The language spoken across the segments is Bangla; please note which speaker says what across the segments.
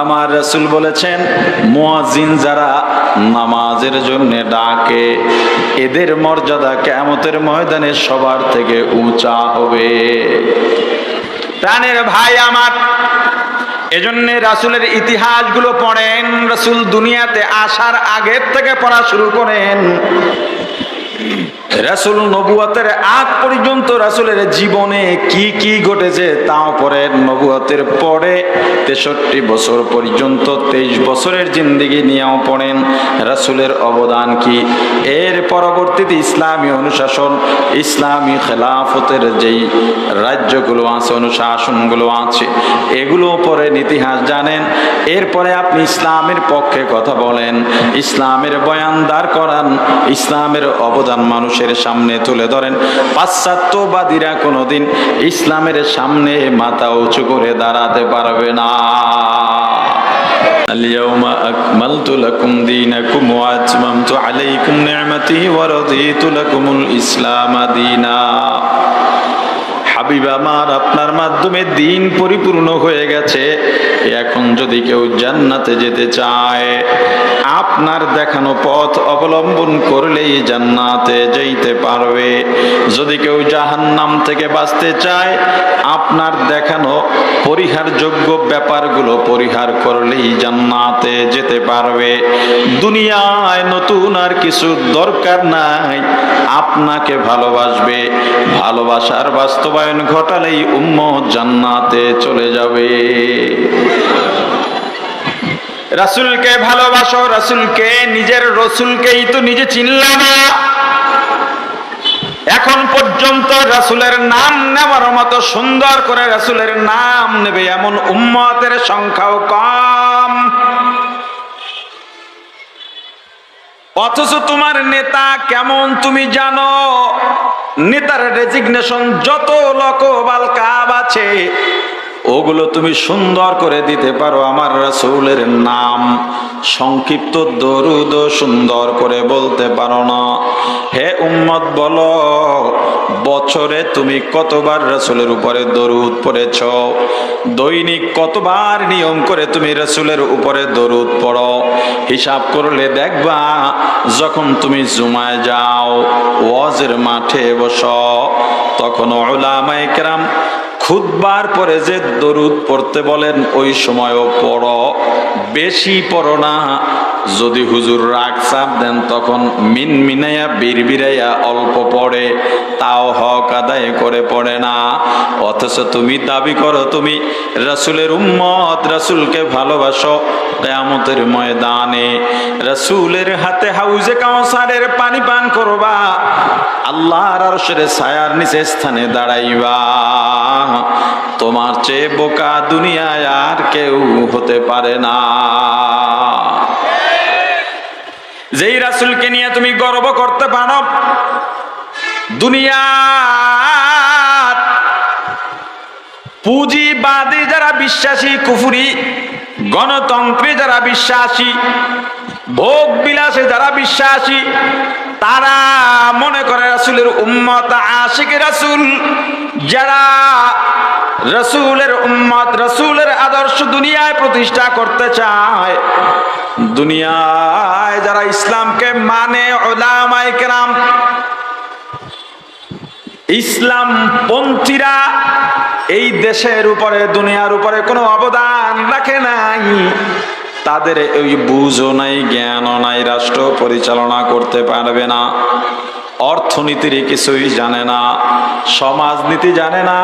Speaker 1: আমার রাসূল বলেছেন, মুয়াজ্জিন যারা নামাজের জন্য ডাকে এদের মর্যাদা কিয়ামতের ময়দানে সবার থেকে উঁচা হবে। প্রাণের ভাই আমার, এজন্য রাসূলের ইতিহাসগুলো পড়েন। রাসূল দুনিয়াতে আসার আগের থেকে পড়া শুরু করেন। রাসূল নবুয়তের আগ পর্যন্ত রাসূলের জীবনে কি কি ঘটেছে তাও পড়েন। নবুয়তের পরে 63 বছর পর্যন্ত 23 বছরের জিন্দেগি নিয়েও পড়েন রাসূলের অবদান কি। এর পরবর্তীতে ইসলামী অনুশাসন, ইসলামী খেলাফতের যেই রাজ্যগুলো আছে, অনুশাসনগুলো আছে, এগুলো পড়েন, ইতিহাস জানেন। এরপরে আপনি ইসলামের পক্ষে কথা বলেন, ইসলামের বয়ান দাঁড় করান, ইসলামের অবদান মানুষের সামনে তুলে ধরেন। পাশ্চাত্যবাদীরা কোনোদিন ইসলামের সামনে মাথা উঁচু করে দাঁড়াতে পারবে না। اليوم أكملت لكم دينكم وأتممت عليكم نعمتي ورضيت لكم الإسلام دينا। হাবিব আমার, আপনার মাধ্যমে দিন পরিপূর্ণ হয়ে গেছে। এখন যদি কেউ জান্নাতে যেতে চায়, আপনার দেখানো পথ অবলম্বন করলেই জান্নাতে যেতে পারবে। যদি কেউ জাহান্নাম থেকে বাঁচতে চায়, আপনার দেখানো পরিহারযোগ্য ব্যাপারগুলো পরিহার করলেই জান্নাতে যেতে পারবে। দুনিয়ায় নতুন আর কিছু দরকার নাই, আপনাকে ভালোবাসবে। ভালোবাসার বাস্তবায়ন ঘটালেই উম্মত জান্নাতে চলে যাবে। রাসূলকে ভালোবাসো, রাসূলকে, নিজের রাসূলকেই তো নিজে চিনলা না। এখন পর্যন্ত রাসূলের নাম নেওয়ার মতো সুন্দর করে রাসূলের নাম নেবে এমন উম্মতের সংখ্যাও কম। অথচ তোমার নেতা কেমন তুমি জানো। নেতার রেজিগনেশন যত লকবাল কাব আছে ওগুলো তুমি সুন্দর করে দিতে পারো। আমার রাসূলের নাম সংক্ষিপ্ত দরুদ সুন্দর করে বলতে পারো না। হে উম্মত, বলো বছরে তুমি কতবার রাসূলের উপরে দরুদ পড়েছ? দৈনিক কতবার নিয়ম করে তুমি রাসূলের উপরে দরুদ পড়ো? হিসাব করলে দেখবা, যখন তুমি জুমায় যাও, ওয়াজের মাঠে বসো, তখন উলামায়ে কেরাম খুতবার পরে যে দরুদ পড়তে বলেন ওই সময়ও পড়ো, বেশি পড়ো না। যদি হুজুর রাগ চাপ দেন তখন মিনমিনাইয়া বিড়বিড়াইয়া অল্প পড়ে, তাও হক আদায় করে পড়ে না। অথচ তুমি দাবি করো তুমি রাসূলের উম্মত, রাসূলকে ভালোবাসো। কিয়ামতের ময়দানে রাসূলের হাতে হাউজে কাউসারের পানি পান করবা, আল্লাহর আরশের ছায়ার নিচে স্থানে দাঁড়াইবা। তোমার চেয়ে বোকা দুনিয়ায় আর কেউ হতে পারে না। যেই রাসূলকে নিয়ে তুমি গর্ব করতে পারো, দুনিয়ার পুঁজিবাদী যারা বিশ্বাসী, কুফরি গণতন্ত্রে যারা বিশ্বাসী, ভোগ বিলাসে যারা বিশ্বাসী, তারা মনে করে রাসূলের উম্মত আশিকে রাসূল, যারা রাসূলের উম্মত, রাসূলের আদর্শ দুনিয়ায় প্রতিষ্ঠা করতে চায়, দুনিয়ায় যারা ইসলামকে মানে, উলামায়ে কেরাম, ইসলাম পন্থীরা এই দেশের উপরে, দুনিয়ার উপরে কোনো অবদান রাখে নাই। তাদের ওই বুঝও নাই, জ্ঞানও নাই, রাষ্ট্র পরিচালনা করতে পারবে না। অর্থনীতির কিছুই জানে না, সমাজনীতি জানে না,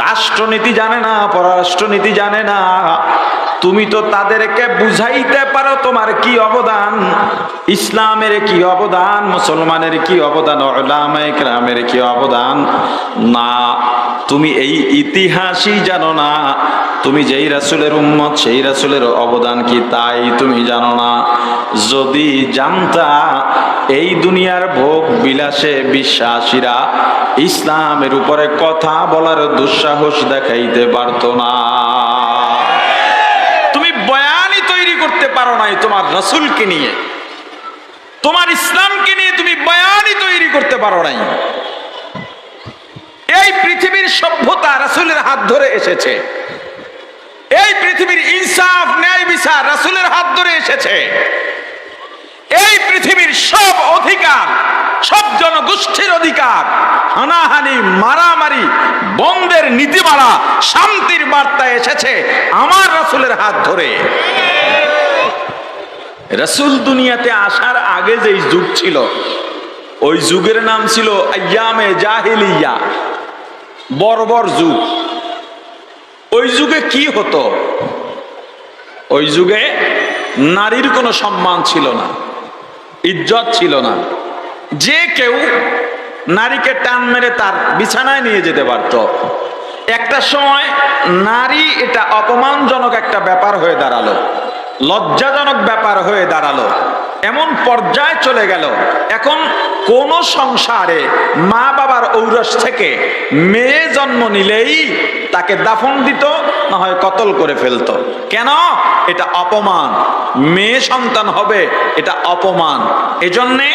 Speaker 1: রাষ্ট্রনীতি জানে না, পররাষ্ট্রনীতি জানে না। তুমি তো তাদেরকে বুঝাইতে পারো তোমার কি অবদান, ইসলামের কি অবদান, মুসলমানের কি অবদান, উলামায়ে কেরামের কি অবদান। না, তুমি এই ইতিহাসই জানো না। তুমি যেই রাসূলের উম্মত, সেই রাসূলের অবদান কি তাই তুমি জানো না। যদি জানতা, এই দুনিয়ার ভোগ বিলাসে বিশ্বাসীরা ইসলামের উপরে কথা বলার দুঃসাহস দেখাইতে পারতো না। তুমি বয়ানই তৈরি করতে পারো নাই তোমার রাসূলকে নিয়ে, তোমার ইসলামকে নিয়ে তুমি বয়ানই তৈরি করতে পারো নাই। এই পৃথিবীর সভ্যতা রাসূলের হাত ধরে এসেছে। এই পৃথিবীর ইনসান ধরে এসেছে। এই পৃথিবীর সব অধিকার, সব জনগোষ্ঠীর অধিকার, হানাহানি, মারামারি বন্ধের নীতিমালা, শান্তির বার্তা এসেছে আমার রাসূলের হাত ধরে। রাসূল দুনিয়াতে আসার আগে যেই যুগ ছিল, ওই যুগের নাম ছিল আইয়ামে জাহিলিয়া, বর্বর যুগ। ওই যুগে কি হতো? ওই যুগে নারীর কোনো সম্মান ছিল না, ইজ্জত ছিল না। যে কেউ নারীকে টান মেরে তার বিছানায় নিয়ে যেতে পারত। একটা সময় নারী এটা অপমানজনক একটা ব্যাপার হয়ে দাঁড়ালো, লজ্জাজনক ব্যাপার হয়ে দাঁড়ালো, এমন পর্যায়ে চলে গেল এখন কোন সংসারে মা বাবার ঔরস থেকে মেয়ে জন্ম নিলেই তাকে দাফন দিত, না হয় কতল করে ফেলতো। কেন? এটা অপমান। মেয়ে সন্তান হবে, এটা অপমান। এজন্যে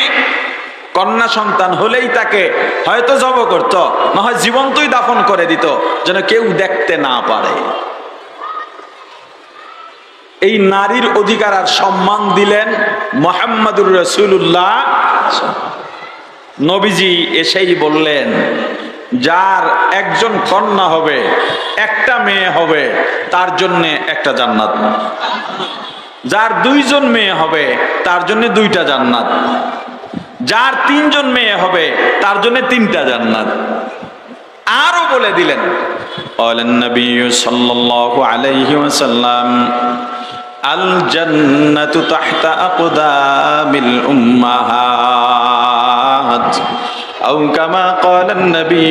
Speaker 1: কন্যা সন্তান হলেই তাকে হয়তো জব করত, না হয় জীবন্তই দাফন করে দিত, যেন কেউ দেখতে না পারে। এই নারীর অধিকার আর সম্মান দিলেন মুহাম্মদুর রাসূলুল্লাহ। নবীজি এসেই বললেন, যার একজন কন্যা হবে, একটা মেয়ে হবে, তার জন্য একটা জান্নাত। যার দুইজন মেয়ে হবে, তার জন্য দুইটা জান্নাত। যার তিনজন মেয়ে হবে, তার জন্য তিনটা জান্নাত। আরো বলে দিলেন, ক্বালান নবী সাল্লাল্লাহু আলাইহি ওয়াসাল্লাম, আল জান্নাতু তাহতা আকদামিল উম্মাহাত, আও কামা ক্বালান নবী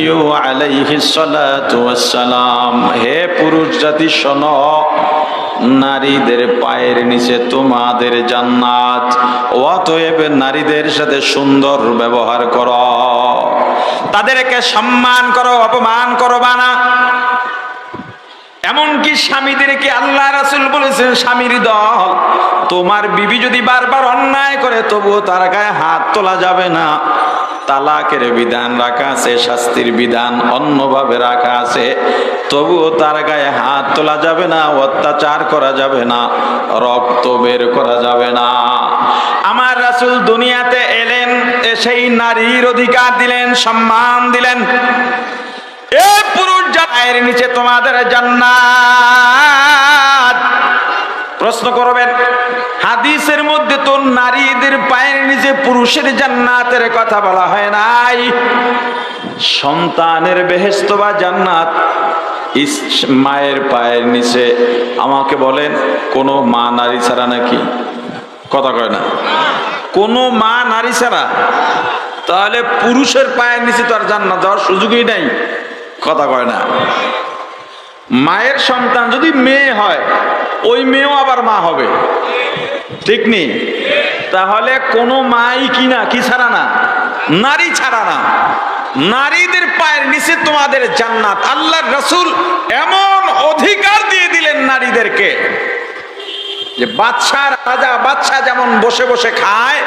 Speaker 1: আলাইহিস সালাতু ওয়াস সালাম। হে পুরুষ জাতি শোনো, নারীদের পায়ের নিচে তোমাদের জান্নাত। অতএব নারীদের সাথে সুন্দর ব্যবহার করো, তাদেরকে সম্মান করো, অপমান করবা না। এমনকি স্বামীদেরকে আল্লাহ রাসূল বলেছেন, স্বামীর দল, তোমার বিবি যদি বারবার অন্যায় করে তবুও তার গায়ে হাত তোলা যাবে না। তালাকের বিধান রাখা আছে, শাস্তির বিধান অন্যভাবে রাখা আছে, তবুও তার গায়ে হাত তোলা যাবে না, অত্যাচার করা যাবে না, রক্ত বের করা যাবে না। আমার রাসূল দুনিয়াতে এলেন, সেই নারীর অধিকার দিলেন, সম্মান দিলেন। এ পুরুষ জাতির নিচে তোমাদের জান্নাত। প্রশ্ন করবেন, হাদিসের মধ্যে তো নারীদের পায়ের নিচে পুরুষের জান্নাতের কথা বলা হয় নাই। সন্তানের বেহেশত বা জান্নাত মায়ের পায়ের নিচে। আমাকে বলেন, কোন মা নারী ছাড়া নাকি? কথা কয় না, কোন মা নারী ছাড়া। তাহলে পুরুষের পায়ের নিচে তো আর জান্নাত যাওয়ার সুযোগই নাই। কথা কয় না। মায়ের সন্তান যদি মেয়ে হয়, ওই মেয়েও আবার মা হবে, ঠিক নেই? তাহলে কোন মাই কিনা কি ছাড়া না, নারী ছাড়া না। নারীদের পায়ের নিচে তোমাদের জান্নাত। আল্লাহর রাসূল এমন অধিকার দিয়ে দিলেন নারীদেরকে যে বাদশা, রাজা বাদশা যেমন বসে বসে খায়,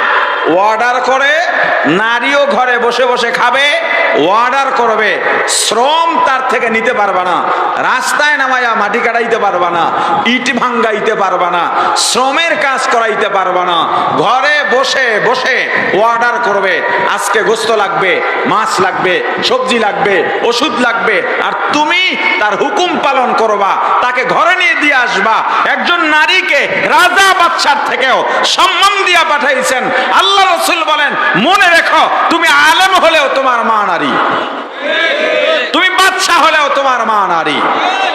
Speaker 1: অর্ডার করে, নারীও ঘরে বসে বসে খাবে, অর্ডার করবে। শ্রম তার থেকে নিতে পারবা না, রাস্তায় নামাইয়া মাটি কাটাইতে পারবা না, ইট ভাঙ্গাইতে পারবা না, শ্রমের কাজ করাইতে পারবা না। ঘরে বসে বসে অর্ডার করবে, আজকে গোস্ত লাগবে, মাছ লাগবে, সবজি লাগবে, ওষুধ লাগবে, আর তুমি তার হুকুম পালন করবা, তাকে ঘরে নিয়ে দিয়ে আসবা। একজন নারীকে রাজা বাদশার থেকেও সম্মান দিয়া পাঠাইছেন। আল্লাহ রাসূল বলেন, মনে রেখো, তুমি আলেম হলেও তোমার মা নারী, তুমি বাদশা হলেও তোমার মা নারী।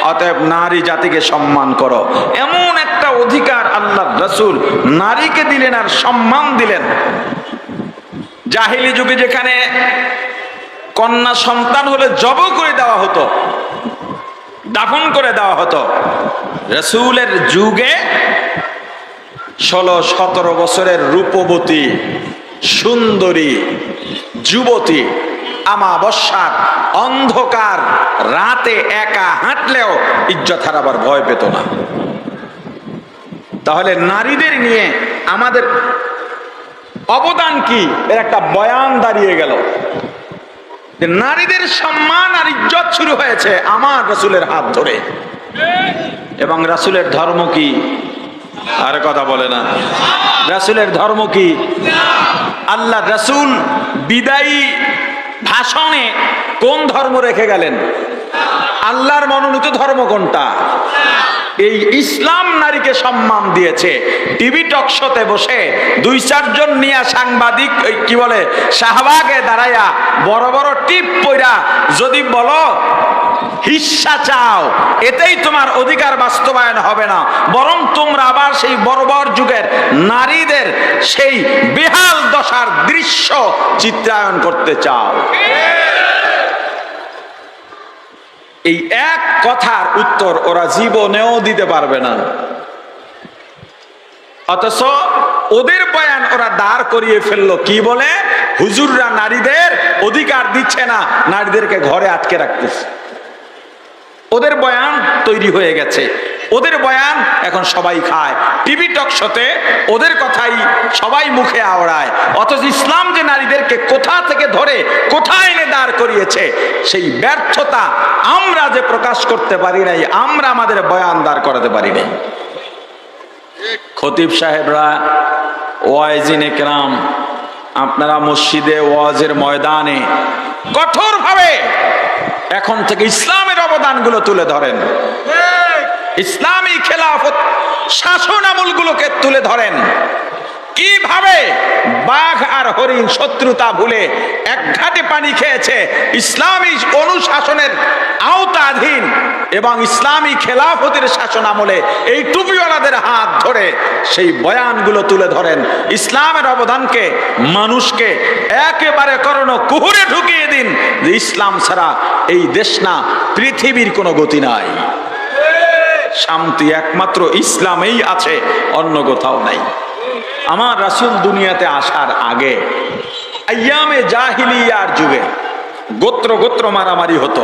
Speaker 1: অতএব নারী জাতিকে সম্মান করো। এমন একটা অধিকার আল্লাহ রাসূল নারীকে দিলেন আর সম্মান দিলেন। জাহিলি যুগে যেখানে কন্যা সন্তান হলে জব করে দেওয়া হতো, দাফন করে দেওয়া হতো, রাসূলের যুগে 16-17 বছরের রূপবতী সুন্দরী যুবতী আমাবস্যার অন্ধকার রাতে একা হাঁটলেও ইজ্জত হারাবার ভয় পেত না। তাহলে নারীদের নিয়ে আমাদের অবদান কি, এর একটা বয়ান দাঁড়িয়ে গেল। নারীদের সম্মান আর ইজ্জত শুরু হয়েছে আমার রাসূলের হাত ধরে। এবং রাসূলের ধর্ম কি? আর কথা বলে না। রাসূলের ধর্ম কি? আল্লাহ রাসূল বিদায়ী ভাষণে কোন ধর্ম রেখে গেলেন? আল্লাহর মনোনীত ধর্ম কোনটা? এই ইসলাম নারীকে সম্মান দিয়েছে। টিভি টক শোতে বসে 2-4 জন নিয়ে সাংবাদিক কি বলে শাহবাগে দাঁড়াইয়া বড় বড় টিপ পইরা যদি বলো হিস্সা চাও, এতেই তোমার অধিকার বাস্তবায়ন হবে না, বরং তোমরা আবার সেই বর্বর যুগের নারীদের সেই বেহাল দশার দৃশ্য চিত্রায়ন করতে চাও। এই এক কথার উত্তর ওরা জীবনেও দিতে পারবে না। অথচ ওদের বয়ান ওরা দাঁড় করিয়ে ফেললো কি বলে? হুজুররা নারীদের অধিকার দিচ্ছে না, নারীদেরকে ঘরে আটকে রাখতেছে। ওদের বয়ান তৈরি হয়ে গেছে, ওদের বয়ান এখন সবাই খায়, টিভি টক শোতে ওদের কথাই সবাই মুখে আওড়ায়। অথচ ইসলাম যে নারীদেরকে কোথা থেকে ধরে কোথায় এনে দাঁড় করিয়েছে, সেই ব্যর্থতা আমরা যে প্রকাশ করতে পারি নাই, আমরা আমাদের বয়ান দাঁড় করাতে পারি নাই। খতিব সাহেবরা, ওয়াইজিনে কেরাম, আপনারা মসজিদে ওয়াজের ময়দানে কঠোরভাবে এখন থেকে ইসলামের অবদানগুলো তুলে ধরেন, ইসলামী খেলাফত শাসন আমলগুলোকে তুলে ধরেন। কিভাবে বাঘ আর হরিণ শত্রুতা ভুলে এক ঘাটে পানি খেয়েছে, ইসলামী অনুশাসনের আওতাধীন এবং ইসলামী খেলাফতের শাসন আমলে এই টুপিওয়ালাদের হাত ধরে সেই বয়ানগুলো তুলে ধরেন। ইসলামের অবদানকে মানুষকে একেবারে কর্ণকুহরে ঢুকিয়ে দিন যে ইসলাম ছাড়া এই দেশ না, পৃথিবীর কোনো গতি নাই, শান্তি একমাত্র ইসলামেই আছে, অন্য কোথাও নাই। আমার রাসূল দুনিয়াতে আসার আগে আইয়ামে জাহিলিয়ার যুগে গোত্র গোত্র মারামারি হতো।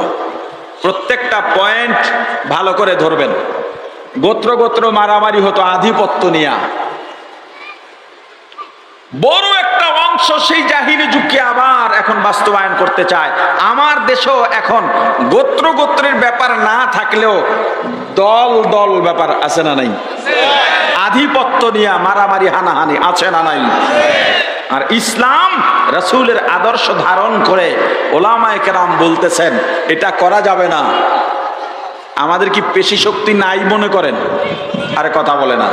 Speaker 1: প্রত্যেকটা পয়েন্ট ভালো করে ধরবেন। গোত্র গোত্র মারামারি হতো আধিপত্য নিয়ে। বড় একটা অংশ সেই জাহিলি যুগকে আবার এখন বাস্তবায়ন করতে চায়। আমার দেশও এখন গোত্র গোত্রের ব্যাপার না থাকলেও দল দল ব্যাপার আছে না নাই? আধিপত্য নিয়ে মারামারি হানাহানি আছে না নাই? আর ইসলাম রাসূলের আদর্শ ধারণ করে ওলামায়ে কেরাম বলতেছেন এটা করা যাবে না। আমাদের কি পেশি শক্তি নাই মনে করেন? আরে কথা বলে না।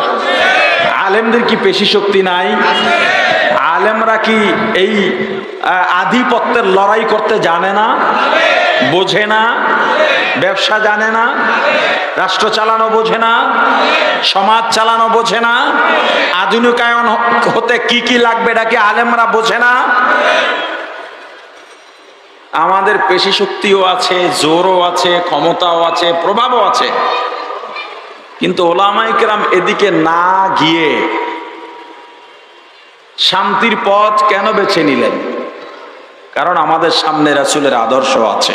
Speaker 1: আলেমদের কি পেশি শক্তি নাই? আলেমরা কি এই আধিপত্যের লড়াই করতে জানে না, বোঝে না? ব্যবসা জানে না, রাষ্ট্র চালানো বোঝে না, সমাজ চালানো বোঝে না, আধুনিকায়ন হতে কি কি লাগবে এটা কি আলেমরা বোঝে না? আমাদের পেশি শক্তিও আছে, জোরও আছে, ক্ষমতাও আছে, প্রভাবও আছে, কিন্তু ওলামায়ে কেরাম এদিকে না গিয়ে শান্তির পথ কেন বেছে নিলেন? কারণ আমাদের সামনে রাসূলের আদর্শ আছে।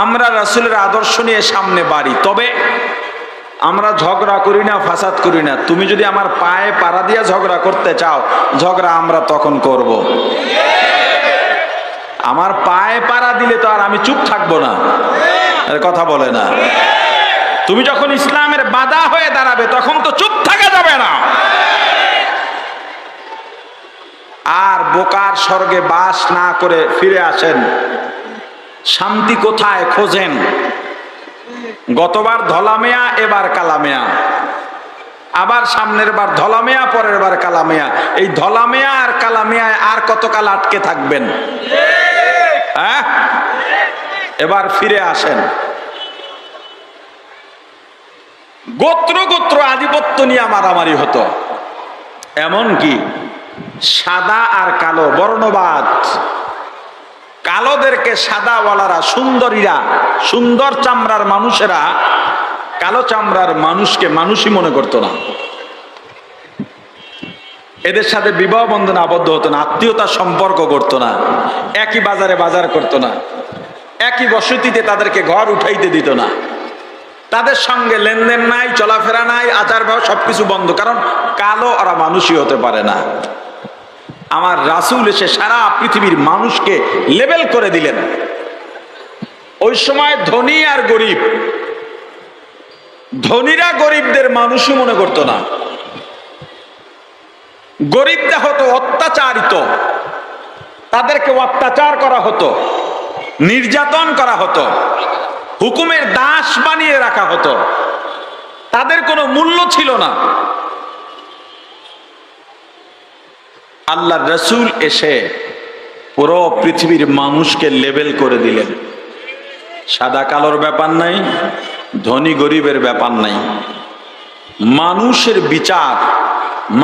Speaker 1: আমরা রাসূলের আদর্শ নিয়ে সামনে বাড়ি, তবে আমরা ঝগড়া করি না, ফাসাদ করি না। তুমি যদি আমার পায়ে পাড়া দিয়া ঝগড়া করতে চাও, ঝগড়া আমরা তখন করব। আমার পায়ে পাড়া দিলে তো আর আমি চুপ থাকবো না, কথা বলে না। তুমি যখন ইসলামের বাধা হয়ে দাঁড়াবে তখন তো চুপ থাকা যাবে না। আর বোকার স্বর্গে বাস না করে ফিরে আসেন। শান্তি কোথায় খোঁজেন? গতবার ধলামেয়া, এবার কালামেয়া, আবার সামনের বার ধলামেয়া, পরের বার কালামেয়া। এই ধলামেয়া আর কালামেয়ায় আর কতকাল আটকে থাকবেন? হ্যাঁ, এবার ফিরে আসেন। গোত্র গোত্র আধিপত্য নিয়ে মারামারি হতো, এমনকি সাদা আর কালো বর্ণবাদ, কালোদেরকে সাদাওয়ালারা, সুন্দরীরা, সুন্দর চামড়ার মানুষেরা কালো চামড়ার মানুষকে মানুষই মনে করতো না। এদের সাথে বিবাহ বন্ধনে আবদ্ধ হতো না, আত্মীয়তার সম্পর্ক করতো না, একই বাজারে বাজার করতো না, একই বসতিতে তাদেরকে ঘর উঠাইতে দিত না, তাদের সঙ্গে লেনদেন নাই, চলাফেরা নাই, আচার ব্যবহার সবকিছু বন্ধ। কারণ কালো ওরা মানুষই হতে পারে না। আমার রাসূল এসে সারা পৃথিবীর মানুষকে লেবেল করে দিলেন। ওই সময় ধনী আর গরিব ধনীরা গরিবদের মানুষই মনে করতো না। গরিবরা হতো অত্যাচারিত, তাদেরকে অত্যাচার করা হতো, নির্যাতন করা হতো, হুকুমের দাস বানিয়ে রাখা হতো, তাদের কোনো মূল্য ছিল না। আল্লাহর রাসূল এসে পুরো পৃথিবীর মানুষকে লেবেল করে দিলেন। সাদা কালোর ব্যাপার নাই, ধনী গরিবের ব্যাপার নাই। মানুষের বিচার,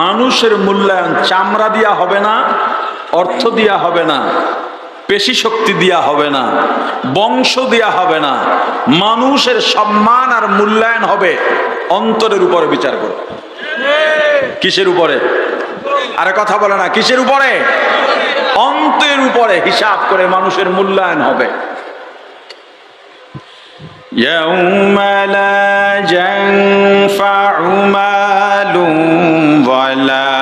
Speaker 1: মানুষের মূল্যায়ন চামড়া দিয়া হবে না, অর্থ দিয়া হবে না, পেশি শক্তি দিয়া হবে না, বংশ দিয়া হবে না। মানুষের সম্মান আর মূল্যায়ন হবে অন্তরের উপরে বিচার করে। কিসের উপরে? আরে কথা বলে না, কিসের উপরে? অন্তরের উপরে হিসাব করে মানুষের মূল্যায়ন হবে। يوم لا ينفع مال ولا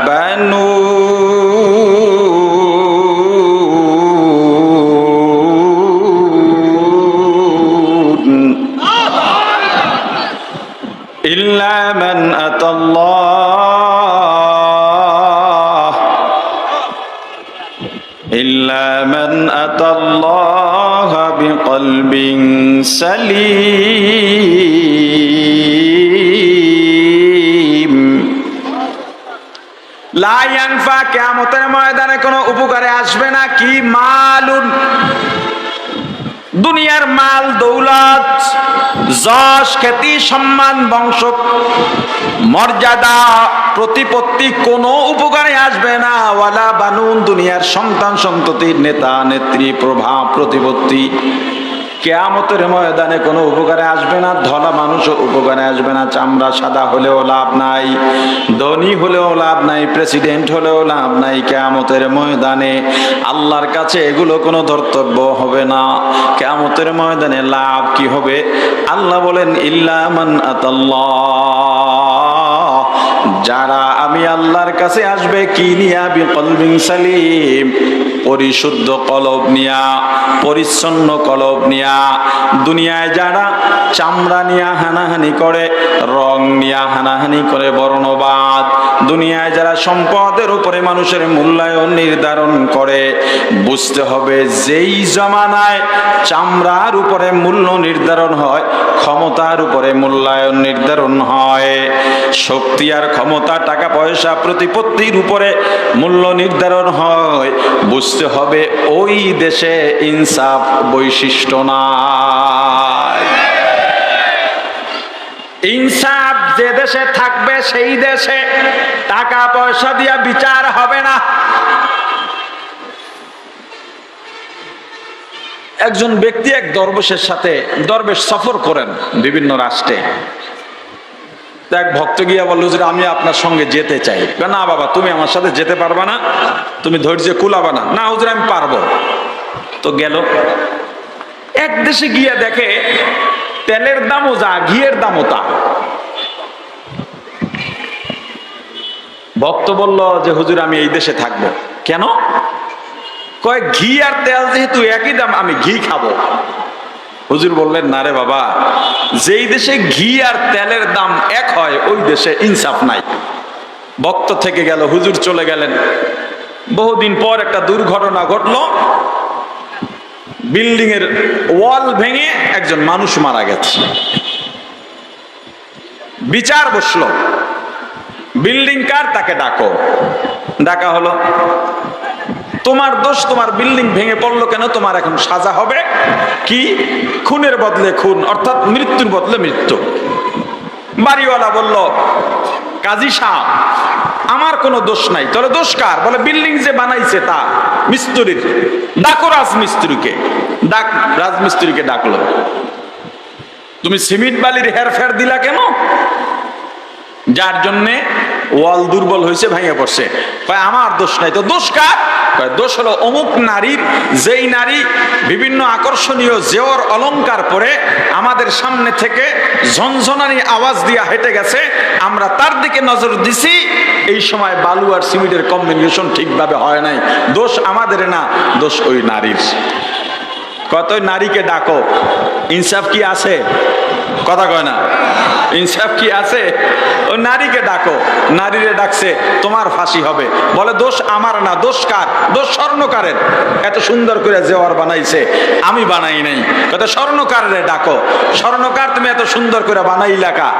Speaker 1: بنون إلا من أتى الله إلا من أتى الله بقلب سليم لا ينفع কিয়ামতের ময়দানে কোনো উপকারে আসবে না কি মালুন, দুনিয়ার মাল দৌলত, যশ খ্যাতি সম্মান বংশ মর্যাদা প্রতিপত্তি কোনো উপকারে আসবে না। ওয়ালা বানুন, দুনিয়ার সন্তান সন্ততির নেতা নেত্রী প্রভাব প্রতিপত্তি কিয়ামতের ময়দানে কোনো উপকারে আসবে না। ধলা মানুষও উপকারে আসবে না। চামড়া সাদা হলেও লাভ নাই, ধনী হলেও লাভ নাই, প্রেসিডেন্ট হলেও লাভ নাই। কিয়ামতের ময়দানে আল্লাহর কাছে এগুলো কোনো ধর্তব্য হবে না। কিয়ামতের ময়দানে লাভ কি হবে? আল্লাহ বলেন ইল্লা মান আতাল্লাহ, যারা আমি আল্লাহর কাছে আসবে কি নিয়া? বিকলবিন সালিম, পরিশুদ্ধ কলব নিয়া, পরিচ্ছন্ন কলব নিয়া। দুনিয়ায় যারা চামড়া নিয়া হানাহানি করে, রং নিয়া হানাহানি করে, বর্ণবাদ, দুনিয়ায় যারা সম্পদের উপরে মানুষের মূল্যায়ন নির্ধারণ করে, বুঝতে হবে যেই জমানায় চামড়ার উপরে মূল্য নির্ধারণ হয়, ক্ষমতার উপরে মূল্যায়ন নির্ধারণ হয়, শক্তি আর ক্ষমতা, টাকা পয়সা প্রতিপত্তির উপরে মূল্য নির্ধারণ হয়, বুঝতে হবে ওই দেশে ইনসাফ বৈশিষ্ট্য নাই। ইনসাফ যে দেশে থাকবে সেই দেশে টাকা পয়সা দিয়া বিচার হবে না। একজন ব্যক্তি এক দরবেশের সাথে, দরবেশ সফর করেন বিভিন্ন রাষ্ট্রে। এক ভক্ত গিয়া বলল যে আমি আপনার সঙ্গে যেতে চাই। না বাবা, তুমি আমার সাথে যেতে পারবা না, তুমি ধৈর্য কুলাবা না। না হুজুর আমি পারবো। তো গেল। এক দেশে গিয়া দেখে তেলের দামও যা, ঘিয়ের দামও তা। ভক্ত বলল যে হুজুর আমি এই দেশে থাকবো। কেন? কয় ঘি আর তেল যেহেতু একই দাম, আমি ঘি খাবো। হুজুর বললেন না রে বাবা, যেই দেশে ঘি আর তেলের দাম এক হয় ওই দেশে ইনসাফ নাই। ভক্ত থেকে গেল, হুজুর চলে গেলেন। বহুদিন পর একটা দুর্ঘটনা ঘটলো। বিল্ডিং এর ওয়াল ভেঙে একজন মানুষ মারা গেছে। বিচার বসলো, বিল্ডিং কার তাকে ডাকো। ডাকা হলো, তোমার দোষ, তোমার বিল্ডিং ভেঙে পড়লো কেন? তোমার এখন সাজা হবে কি? খুনের বদলে খুন, অর্থাৎ মৃত্যুর বদলে মৃত্যু। বাড়িওয়ালা বলল কাজী সাহেব আমার কোনো দোষ নাই। তাহলে দোষ কার? বলে বিল্ডিং যে বানাইছে তা, মিস্ত্রির। ডাকো রাজমিস্ত্রিকে। রাজমিস্ত্রিকে ডাকলো। তুমি সিমেন্ট বালির হেরফের দিলা কেন? যার জন্যে ওয়াল দুর্বল হয়েছে, ভেঙে পড়ছে। আমার দোষ নাই। তো দোষ কার? দোষ হলো অমুক নারীর, যেই নারী বিভিন্ন আকর্ষণীয় জেওর অলংকার পরে আমাদের সামনে থেকে ঝনঝনানি আওয়াজ দিয়ে হেঁটে গেছে, আমরা তার দিকে নজর দিছি। এই সময় বালু আর সিমেন্টের কম্বিনেশন ঠিকভাবে হয় নাই। দোষ আমাদের না, দোষ ওই নারীর। কত নারীকে ডাকো, ইনসাফ কি আছে? কথা কয় না, ইনসাফ কি আছে? ও নারীকে ডাকো, নারীরে ডাকছে তোমার ফাঁসি হবে, বলে দোষ আমার না, দোষ কার? দোষ স্বর্ণকারের। এত সুন্দর করে জেওয়ার বানাইছে, আমি বানাই নাই। কথা স্বর্ণকারে ডাকো, স্বর্ণকার তুমি এত সুন্দর করে বানাইলা কা?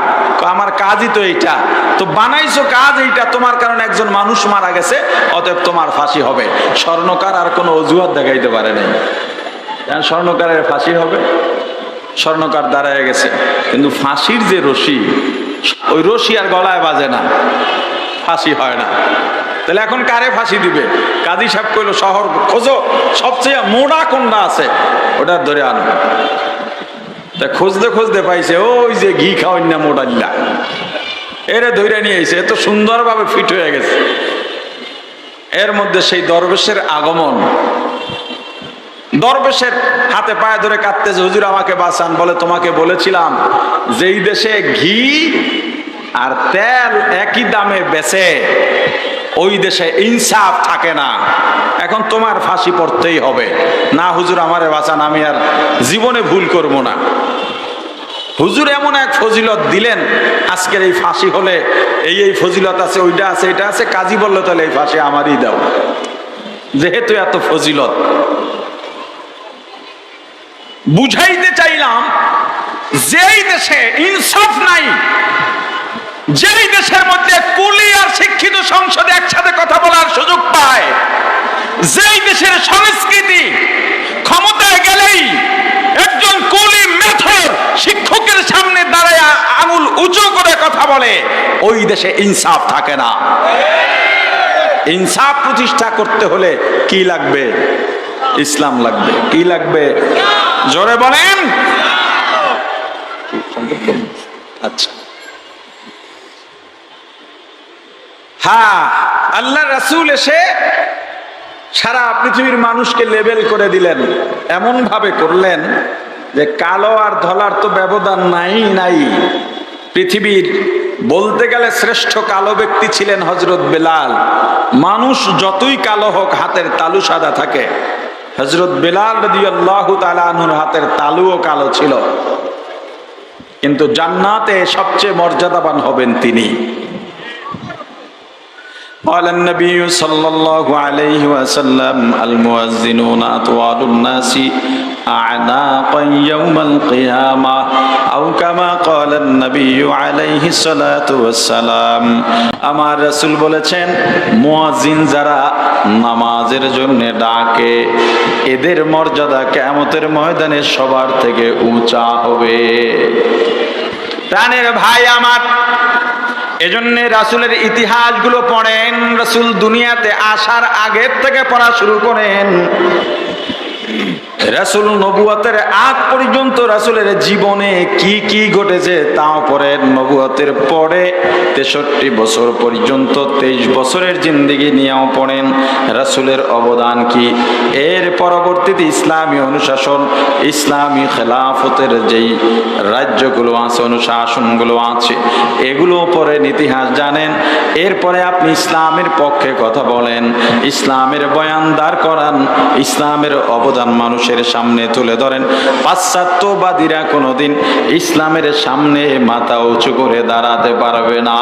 Speaker 1: আমার কাজই তো এইটা, তো বানাইছো কাজ এইটা, তোমার কারণে একজন মানুষ মারা গেছে, অতএব তোমার ফাঁসি হবে। স্বর্ণকার আর কোনো অজুহাত দেখাইতে পারে নাই, স্বর্ণকারের ফাঁসি হবে। স্বর্ণকার দাঁড়ায় গেছে, কিন্তু ফাঁসির যে রশি, ওই রশি আর গলায় বাজে না, ফাঁসি হয় না। তাহলে এখন কারে ফাঁসি দিবে? কাজী সাহেব কইলো শহর খোঁজো, সবচেয়ে মোটা কোনটা আছে ওটা ধরে আনো। তা খুঁজতে খুঁজতে পাইছে ওই যে ঘি খাওয়াই না মোটাল্লা, এরে ধরে নিয়ে এসে এত সুন্দরভাবে ফিট হয়ে গেছে। এর মধ্যে সেই দরবেশের আগমন, দরবেশের হাতে পায়ে ধরে কাঁদতেছে, হুজুর আমাকে বাঁচান। বলে তোমাকে বলেছিলাম যেই দেশে ঘি আর তেল একই দামে বেচে ওই দেশে ইনসাফ থাকে না, এখন তোমার ফাঁসি পড়তেই হবে। না হুজুর আমারে বাঁচান, আমি আর জীবনে ভুল করব না। হুজুর এমন এক ফজিলত দিলেন, আজকের এই ফাঁসি হলে এই ফজিলত আছে, ওইটা আছে, এটা আছে। কাজী বললো তাহলে এই ফাঁসি আমারই দাও, যেহেতু এত ফজিলত। বুঝাইতে চাইলাম যেই দেশে ইনসাফ নাই, যেই দেশের মধ্যে কুলি আর শিক্ষিত সংসদে একসাথে কথা বলার সুযোগ পায়, যেই দেশের সংস্কৃতি ক্ষমতায় গেলেই একজন কুলি মেথর শিক্ষকের সামনে দাঁড়ায় আঙুল উঁচু করে কথা বলে, ওই দেশে ইনসাফ থাকে না। ইনসাফ প্রতিষ্ঠা করতে হলে কি লাগবে? ইসলাম লাগবে। কি লাগবে? জোরে বলেন। আচ্ছা, হ্যাঁ, আল্লাহ রাসূল এসে সারা পৃথিবীর মানুষকে লেবেল করে দিলেন, এমন ভাবে করলেন যে কালো আর ধলার তো ব্যবধান নাই। পৃথিবীর বলতে গেলে শ্রেষ্ঠ কালো ব্যক্তি ছিলেন হযরত বেলাল। মানুষ যতই কালো হোক হাতের তালু সাদা থাকে, হযরত বেলাল রাদিয়াল্লাহু তাআলা আনহুর হাতের তালুও কালো ছিল। কিন্তু জান্নাতে সবচেয়ে মর্যাদাবান হবেন তিনি। قال النبي صلى الله عليه وسلم المؤذنون أطوال الناس أعناقا يوم القيامة أو كما قال النبي عليه الصلاة والسلام। আমার রাসূল বলেছেন মুয়াজ্জিন যারা নামাজের জন্য ডাকে এদের মর্যাদা কিয়ামতের ময়দানে সবার থেকে উঁচা হবে। প্রাণের ভাই আমার, এজন্য রাসূলের ইতিহাসগুলো পড়েন, রাসূল দুনিয়াতে আসার আগের থেকে পড়া শুরু করেন। রাসূল নবুয়তের আগ পর্যন্ত রাসূলের জীবনে কি কি ঘটেছে তাও পড়েন। নবুয়তের পরে 63 বছর পর্যন্ত 23 বছরের জিন্দেগি নিয়েও পড়েন রাসূলের অবদান কি। এর পরবর্তীতে ইসলামী অনুশাসন, ইসলামী খেলাফতের যেই রাজ্যগুলো আছে, অনুশাসনগুলো আছে, এগুলো পড়েন, ইতিহাস জানেন। এরপরে আপনি ইসলামের পক্ষে কথা বলেন, ইসলামের বয়ান দাঁড় করান, ইসলামের অবদান মানুষের সামনে তুলে ধরেন। পাশ্চাত্যবাদীরা কোনোদিন ইসলামের সামনে মাথা উঁচু করে দাঁড়াতে পারবে না।